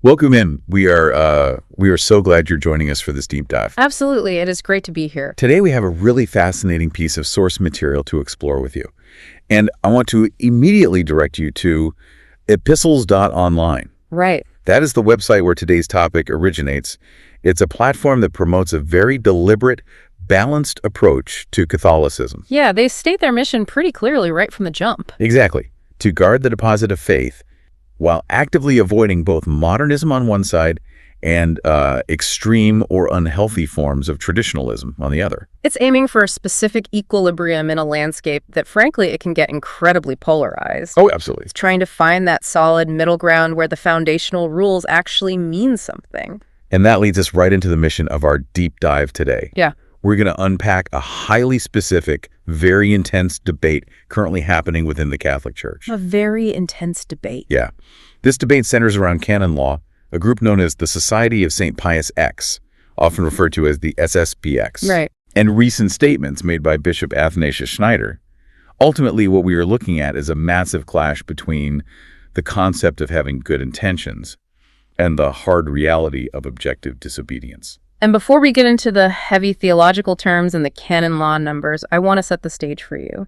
Welcome in. We are so glad you're joining us for this deep dive. Absolutely. It is great to be here. Today we have a really fascinating piece of source material to explore with you. And I want to immediately direct you to epistles.online. Right. That is the website where today's topic originates. It's a platform that promotes a very deliberate, balanced approach to Catholicism. Yeah, they state their mission pretty clearly right from the jump. Exactly. To guard the deposit of faith while actively avoiding both modernism on one side and extreme or unhealthy forms of traditionalism on the other. It's aiming for a specific equilibrium in a landscape that, frankly, it can get incredibly polarized. Oh, absolutely. It's trying to find that solid middle ground where the foundational rules actually mean something. And that leads us right into the mission of our deep dive today. Yeah. We're going to unpack a highly specific, very intense debate currently happening within the Catholic Church. A very intense debate. Yeah. This debate centers around canon law, a group known as the Society of St. Pius X, often referred to as the SSPX. Right. And recent statements made by Bishop Athanasius Schneider. Ultimately, what we are looking at is a massive clash between the concept of having good intentions and the hard reality of objective disobedience. And before we get into the heavy theological terms and the canon law numbers, I want to set the stage for you.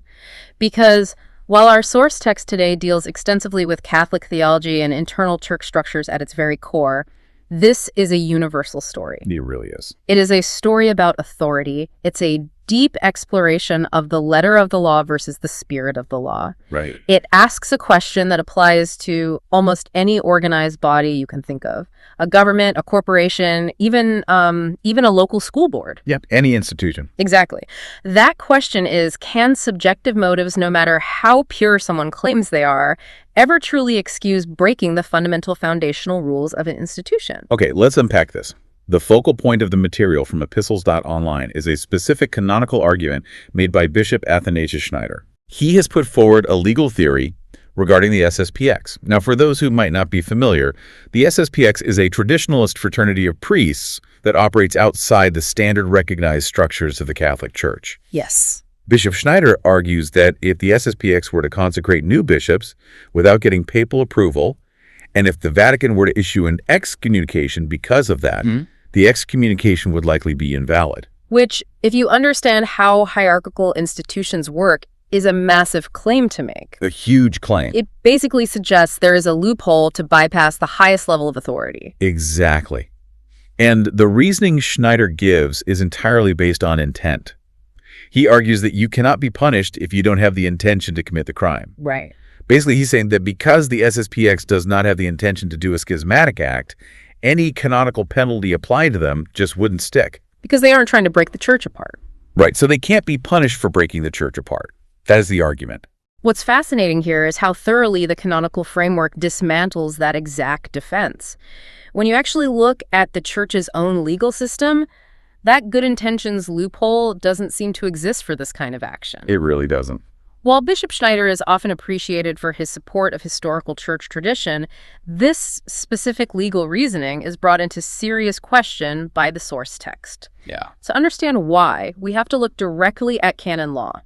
Because while our source text today deals extensively with Catholic theology and internal church structures at its very core, this is a universal story. It really is. It is a story about authority. It's a deep exploration of the letter of the law versus the spirit of the law. Right. It asks a question that applies to almost any organized body you can think of. A government, a corporation, even a local school board. Yep, any institution. Exactly. That question is, can subjective motives, no matter how pure someone claims they are, ever truly excuse breaking the fundamental foundational rules of an institution? Okay, let's unpack this. The focal point of the material from epistles.online is a specific canonical argument made by Bishop Athanasius Schneider. He has put forward a legal theory regarding the SSPX. Now, for those who might not be familiar, the SSPX is a traditionalist fraternity of priests that operates outside the standard recognized structures of the Catholic Church. Yes. Bishop Schneider argues that if the SSPX were to consecrate new bishops without getting papal approval, and if the Vatican were to issue an excommunication because of that, the excommunication would likely be invalid. Which, if you understand how hierarchical institutions work, is a massive claim to make. A huge claim. It basically suggests there is a loophole to bypass the highest level of authority. Exactly. And the reasoning Schneider gives is entirely based on intent. He argues that you cannot be punished if you don't have the intention to commit the crime. Right. Basically, he's saying that because the SSPX does not have the intention to do a schismatic act, any canonical penalty applied to them just wouldn't stick. Because they aren't trying to break the church apart. Right, so they can't be punished for breaking the church apart. That is the argument. What's fascinating here is how thoroughly the canonical framework dismantles that exact defense. When you actually look at the church's own legal system, that good intentions loophole doesn't seem to exist for this kind of action. It really doesn't. While Bishop Schneider is often appreciated for his support of historical church tradition, this specific legal reasoning is brought into serious question by the source text. Yeah. To understand why, we have to look directly at canon law,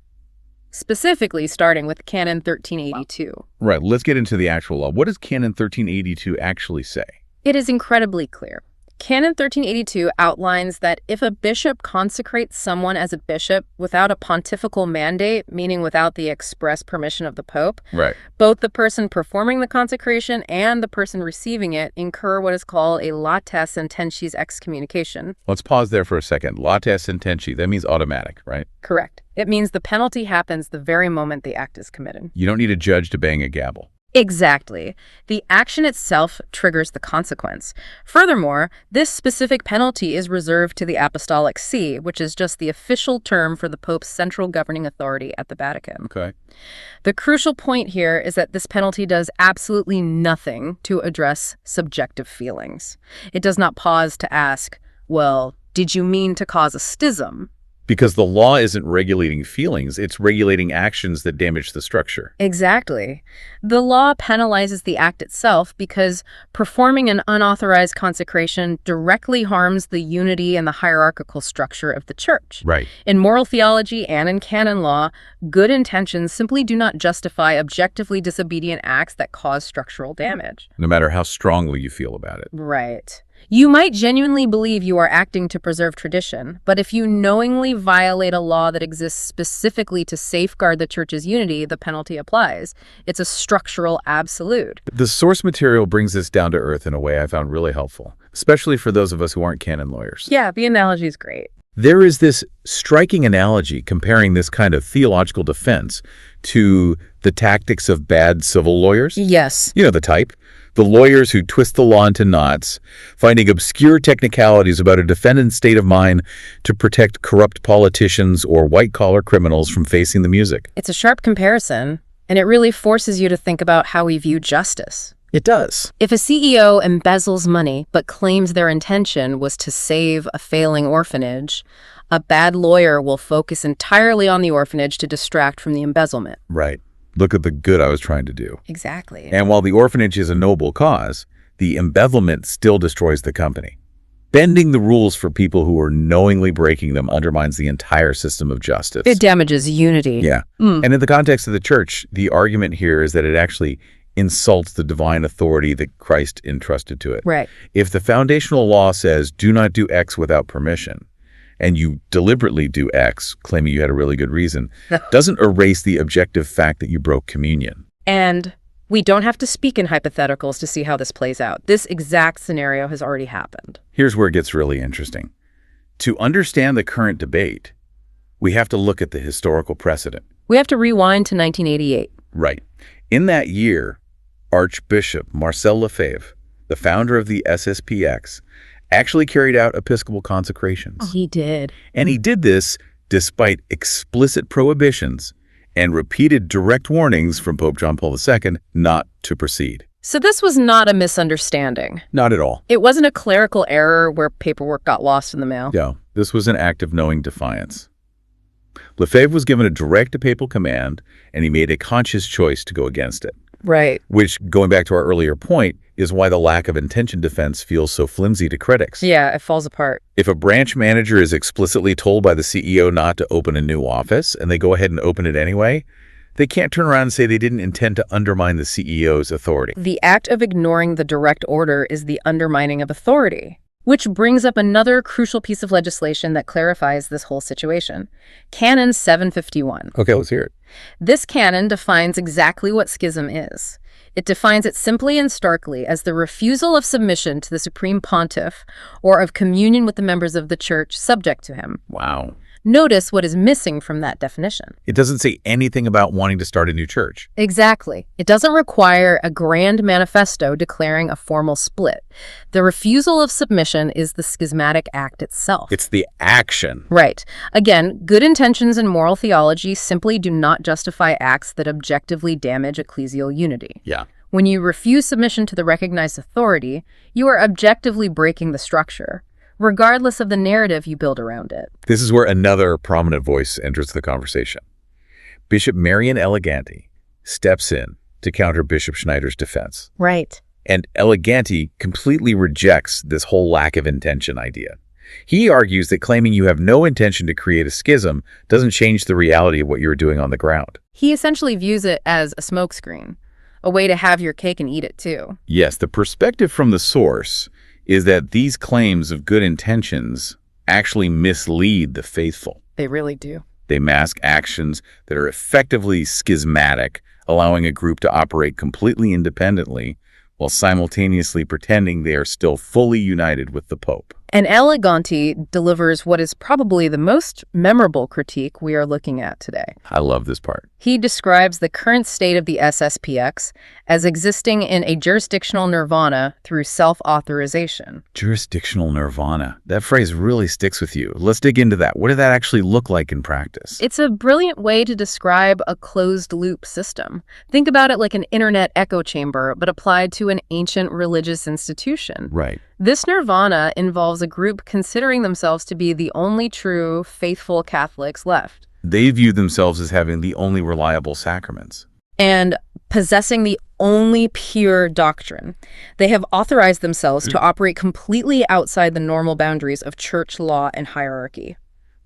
specifically starting with Canon 1382. Right, let's get into the actual law. What does Canon 1382 actually say? It is incredibly clear. Canon 1382 outlines that if a bishop consecrates someone as a bishop without a pontifical mandate, meaning without the express permission of the Pope, Right. both the person performing the consecration and the person receiving it incur what is called a latae sententiae excommunication. Let's pause there for a second. Latae sententiae, that means automatic, right? Correct. It means the penalty happens the very moment the act is committed. You don't need a judge to bang a gavel. Exactly. The action itself triggers the consequence. Furthermore, this specific penalty is reserved to the Apostolic See, which is just the official term for the Pope's central governing authority at the Vatican. Okay. The crucial point here is that this penalty does absolutely nothing to address subjective feelings. It does not pause to ask, well, did you mean to cause a schism? Because the law isn't regulating feelings, it's regulating actions that damage the structure. Exactly. The law penalizes the act itself because performing an unauthorized consecration directly harms the unity and the hierarchical structure of the church. Right. In moral theology and in canon law, good intentions simply do not justify objectively disobedient acts that cause structural damage. No matter how strongly you feel about it. Right. You might genuinely believe you are acting to preserve tradition, but if you knowingly violate a law that exists specifically to safeguard the church's unity, the penalty applies. It's a structural absolute. The source material brings this down to earth in a way I found really helpful, especially for those of us who aren't canon lawyers. Yeah, the analogy is great. There is this striking analogy comparing this kind of theological defense to the tactics of bad civil lawyers. Yes. You know the type. The lawyers who twist the law into knots, finding obscure technicalities about a defendant's state of mind to protect corrupt politicians or white-collar criminals from facing the music. It's a sharp comparison, and it really forces you to think about how we view justice. It does. If a CEO embezzles money but claims their intention was to save a failing orphanage, a bad lawyer will focus entirely on the orphanage to distract from the embezzlement. Right. Look at the good I was trying to do. Exactly. And while the orphanage is a noble cause, the embezzlement still destroys the company. Bending the rules for people who are knowingly breaking them undermines the entire system of justice. It damages unity. Yeah. And in the context of the church, the argument here is that it actually insults the divine authority that Christ entrusted to it. Right. If the foundational law says, do not do X without permission, and you deliberately do X, claiming you had a really good reason, doesn't erase the objective fact that you broke communion. And we don't have to speak in hypotheticals to see how this plays out. This exact scenario has already happened. Here's where it gets really interesting. To understand the current debate, we have to look at the historical precedent. We have to rewind to 1988. Right. In that year, Archbishop Marcel Lefebvre, the founder of the SSPX, actually carried out episcopal consecrations. Oh, he did. And he did this despite explicit prohibitions and repeated direct warnings from Pope John Paul II not to proceed. So this was not a misunderstanding. Not at all. It wasn't a clerical error where paperwork got lost in the mail. No, this was an act of knowing defiance. Lefebvre was given a direct papal command, and he made a conscious choice to go against it. Right. Which, going back to our earlier point, is why the lack of intention defense feels so flimsy to critics. Yeah, it falls apart. If a branch manager is explicitly told by the CEO not to open a new office, and they go ahead and open it anyway, they can't turn around and say they didn't intend to undermine the CEO's authority. The act of ignoring the direct order is the undermining of authority. Which brings up another crucial piece of legislation that clarifies this whole situation. Canon 751. Okay, let's hear it. This canon defines exactly what schism is. It defines it simply and starkly as the refusal of submission to the Supreme Pontiff or of communion with the members of the Church subject to him. Wow. Notice what is missing from that definition. It doesn't say anything about wanting to start a new church. Exactly. It doesn't require a grand manifesto declaring a formal split. The refusal of submission is the schismatic act itself. It's the action. Right. Again, good intentions in moral theology simply do not justify acts that objectively damage ecclesial unity. Yeah. When you refuse submission to the recognized authority, you are objectively breaking the structure, regardless of the narrative you build around it. This is where another prominent voice enters the conversation. Bishop Marian Eleganti steps in to counter Bishop Schneider's defense. Right. And Eleganti completely rejects this whole lack of intention idea. He argues that claiming you have no intention to create a schism doesn't change the reality of what you're doing on the ground. He essentially views it as a smokescreen, a way to have your cake and eat it too. Yes, the perspective from the source is that these claims of good intentions actually mislead the faithful. They really do. They mask actions that are effectively schismatic, allowing a group to operate completely independently while simultaneously pretending they are still fully united with the Pope. And Eleganti delivers what is probably the most memorable critique we are looking at today. I love this part. He describes the current state of the SSPX as existing in a jurisdictional nirvana through self-authorization. Jurisdictional nirvana. That phrase really sticks with you. Let's dig into that. What did that actually look like in practice? It's a brilliant way to describe a closed-loop system. Think about it like an internet echo chamber, but applied to an ancient religious institution. Right. This nirvana involves as a group considering themselves to be the only true, faithful Catholics left. They view themselves as having the only reliable sacraments. And possessing the only pure doctrine. They have authorized themselves to operate completely outside the normal boundaries of church law and hierarchy.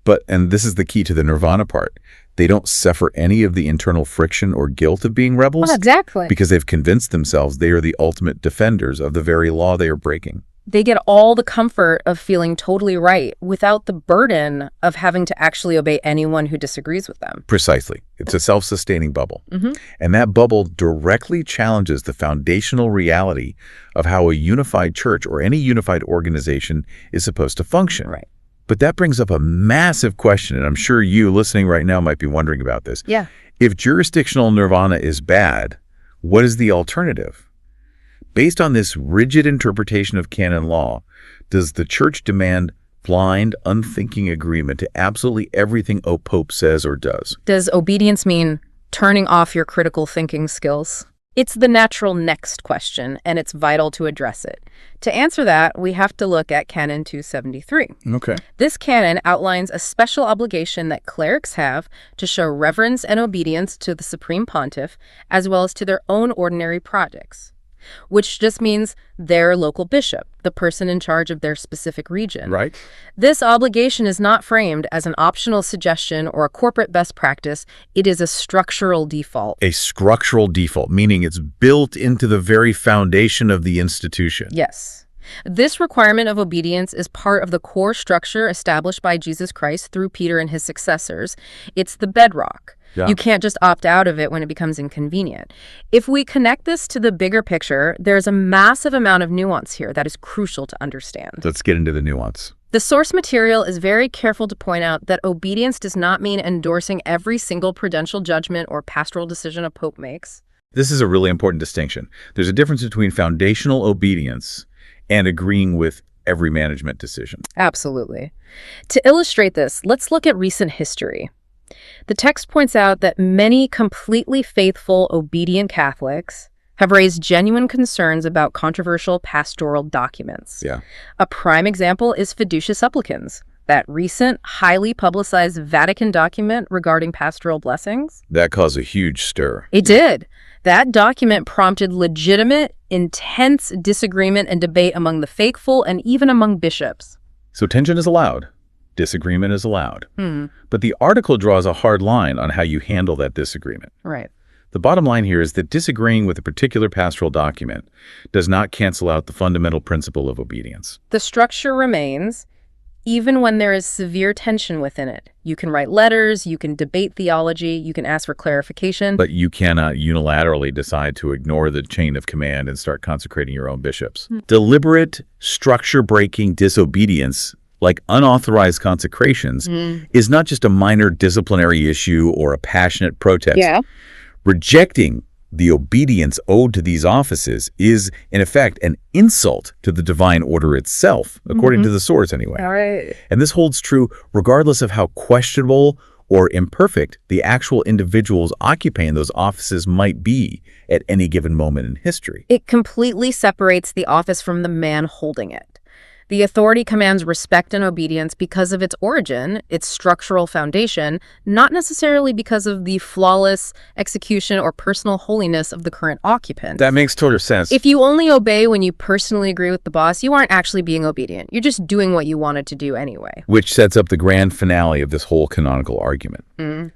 But, and this is the key to the nirvana part, they don't suffer any of the internal friction or guilt of being rebels. Well, exactly. Because they've convinced themselves they are the ultimate defenders of the very law they are breaking. They get all the comfort of feeling totally right without the burden of having to actually obey anyone who disagrees with them. Precisely. It's a self-sustaining bubble. Mm-hmm. And that bubble directly challenges the foundational reality of how a unified church or any unified organization is supposed to function. Right. But that brings up a massive question, and I'm sure you listening right now might be wondering about this. Yeah. If jurisdictional nirvana is bad, what is the alternative? Based on this rigid interpretation of canon law, does the church demand blind, unthinking agreement to absolutely everything a pope says or does? Does obedience mean turning off your critical thinking skills? It's the natural next question, and it's vital to address it. To answer that, we have to look at Canon 273. Okay. This canon outlines a special obligation that clerics have to show reverence and obedience to the Supreme Pontiff, as well as to their own ordinary projects, which just means their local bishop, the person in charge of their specific region. Right. This obligation is not framed as an optional suggestion or a corporate best practice. It is a structural default. A structural default, meaning it's built into the very foundation of the institution. Yes. This requirement of obedience is part of the core structure established by Jesus Christ through Peter and his successors. It's the bedrock. Yeah. You can't just opt out of it when it becomes inconvenient. If we connect this to the bigger picture, there's a massive amount of nuance here that is crucial to understand. Let's get into the nuance. The source material is very careful to point out that obedience does not mean endorsing every single prudential judgment or pastoral decision a pope makes. This is a really important distinction. There's a difference between foundational obedience and agreeing with every management decision. Absolutely. To illustrate this, let's look at recent history. The text points out that many completely faithful, obedient Catholics have raised genuine concerns about controversial pastoral documents. Yeah. A prime example is Fiducia Supplicans, that recent, highly publicized Vatican document regarding pastoral blessings. That caused a huge stir. It did. That document prompted legitimate, intense disagreement and debate among the faithful and even among bishops. So tension is allowed. Disagreement is allowed. But the article draws a hard line on how you handle that disagreement. Right. The bottom line here is that disagreeing with a particular pastoral document does not cancel out the fundamental principle of obedience. The structure remains, even when there is severe tension within it. You can write letters, you can debate theology, you can ask for clarification. But you cannot unilaterally decide to ignore the chain of command and start consecrating your own bishops. Deliberate, structure-breaking disobedience, like unauthorized consecrations, is not just a minor disciplinary issue or a passionate protest. Yeah. Rejecting the obedience owed to these offices is, in effect, an insult to the divine order itself, according to the source anyway. All right. And this holds true regardless of how questionable or imperfect the actual individuals occupying those offices might be at any given moment in history. It completely separates the office from the man holding it. The authority commands respect and obedience because of its origin, its structural foundation, not necessarily because of the flawless execution or personal holiness of the current occupant. That makes total sense. If you only obey when you personally agree with the boss, you aren't actually being obedient. You're just doing what you wanted to do anyway. Which sets up the grand finale of this whole canonical argument.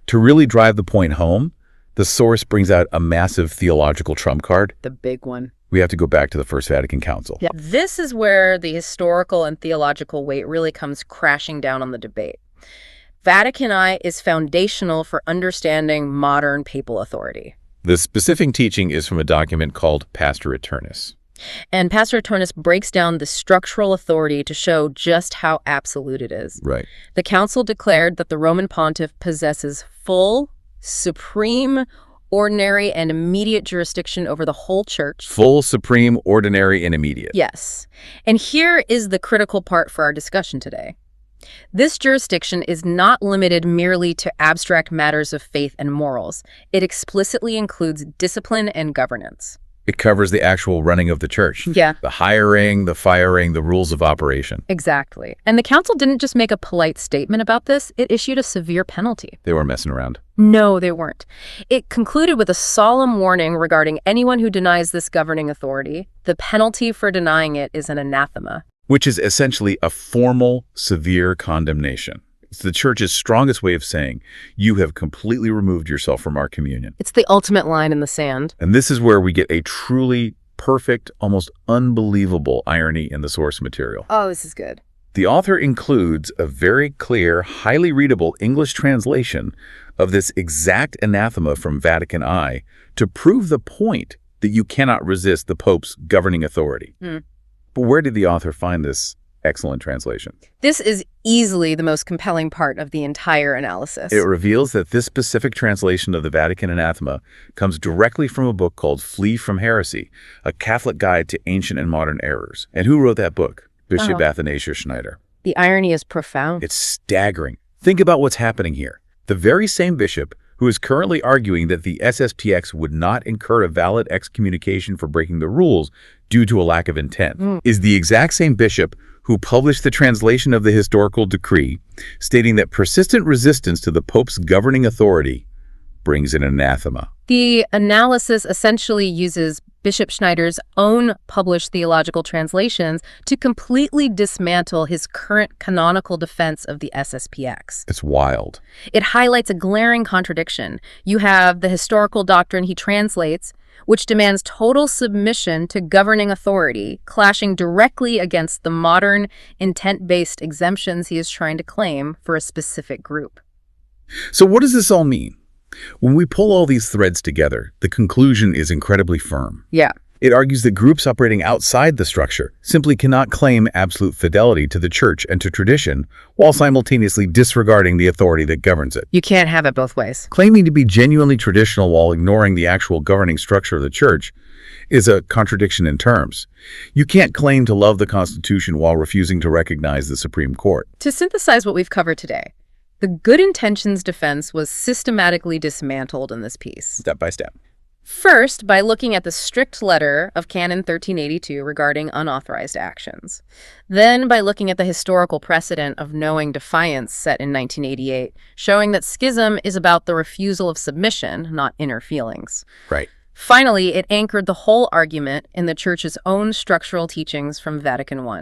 To really drive the point home, the source brings out a massive theological trump card. The big one. We have to go back to the First Vatican Council. Yeah. This is where the historical and theological weight really comes crashing down on the debate. Vatican I is foundational for understanding modern papal authority. The specific teaching is from a document called Pastor Eternus. And Pastor Eternus breaks down the structural authority to show just how absolute it is. Right. The council declared that the Roman pontiff possesses full, supreme, ordinary, and immediate jurisdiction over the whole church. Full, supreme, ordinary, and immediate. Yes. And here is the critical part for our discussion today. This jurisdiction is not limited merely to abstract matters of faith and morals. It explicitly includes discipline and governance. It covers the actual running of the church. Yeah. The hiring, the firing, the rules of operation. Exactly. And the council didn't just make a polite statement about this, it issued a severe penalty. They were messing around. No, they weren't. It concluded with a solemn warning regarding anyone who denies this governing authority. The penalty for denying it is an anathema. Which is essentially a formal, severe condemnation. It's the church's strongest way of saying, you have completely removed yourself from our communion. It's the ultimate line in the sand. And this is where we get a truly perfect, almost unbelievable irony in the source material. Oh, this is good. The author includes a very clear, highly readable English translation of this exact anathema from Vatican I to prove the point that you cannot resist the Pope's governing authority. But where did the author find this excellent translation? This is easily the most compelling part of the entire analysis. It reveals that this specific translation of the Vatican anathema comes directly from a book called Flee from Heresy, a Catholic guide to ancient and modern errors. And who wrote that book? Bishop Athanasius Schneider. The irony is profound. It's staggering. Think about what's happening here. The very same bishop who is currently arguing that the SSPX would not incur a valid excommunication for breaking the rules due to a lack of intent, is the exact same bishop who published the translation of the historical decree stating that persistent resistance to the Pope's governing authority brings an anathema. The analysis essentially uses Bishop Schneider's own published theological translations to completely dismantle his current canonical defense of the SSPX. It's wild. It highlights a glaring contradiction. You have the historical doctrine he translates, which demands total submission to governing authority, clashing directly against the modern, intent-based exemptions he is trying to claim for a specific group. So what does this all mean? When we pull all these threads together, the conclusion is incredibly firm. Yeah. It argues that groups operating outside the structure simply cannot claim absolute fidelity to the church and to tradition while simultaneously disregarding the authority that governs it. You can't have it both ways. Claiming to be genuinely traditional while ignoring the actual governing structure of the church is a contradiction in terms. You can't claim to love the Constitution while refusing to recognize the Supreme Court. To synthesize what we've covered today, the good intentions defense was systematically dismantled in this piece. Step by step. First, by looking at the strict letter of Canon 1382 regarding unauthorized actions. Then by looking at the historical precedent of knowing defiance set in 1988, showing that schism is about the refusal of submission, not inner feelings. Right. Finally, it anchored the whole argument in the Church's own structural teachings from Vatican I,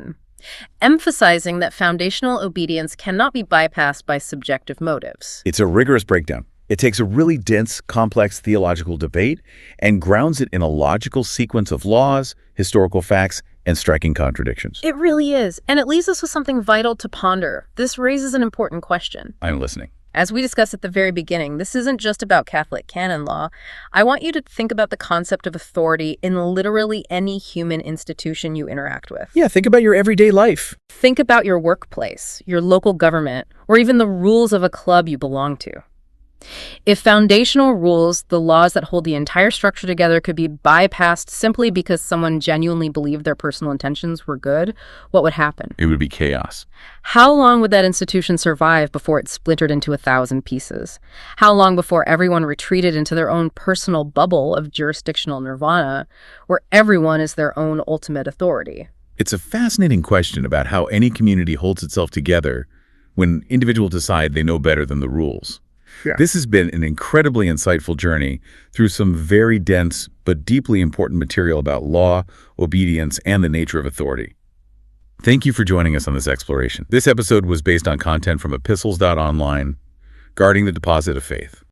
emphasizing that foundational obedience cannot be bypassed by subjective motives. It's a rigorous breakdown. It takes a really dense, complex theological debate and grounds it in a logical sequence of laws, historical facts, and striking contradictions. It really is, and it leaves us with something vital to ponder. This raises an important question. I'm listening. As we discussed at the very beginning, this isn't just about Catholic canon law. I want you to think about the concept of authority in literally any human institution you interact with. Yeah, think about your everyday life. Think about your workplace, your local government, or even the rules of a club you belong to. If foundational rules, the laws that hold the entire structure together, could be bypassed simply because someone genuinely believed their personal intentions were good, what would happen? It would be chaos. How long would that institution survive before it splintered into 1,000 pieces? How long before everyone retreated into their own personal bubble of jurisdictional nirvana, where everyone is their own ultimate authority? It's a fascinating question about how any community holds itself together when individuals decide they know better than the rules. Yeah. This has been an incredibly insightful journey through some very dense but deeply important material about law, obedience, and the nature of authority. Thank you for joining us on this exploration. This episode was based on content from epistles.online, Guarding the Deposit of Faith.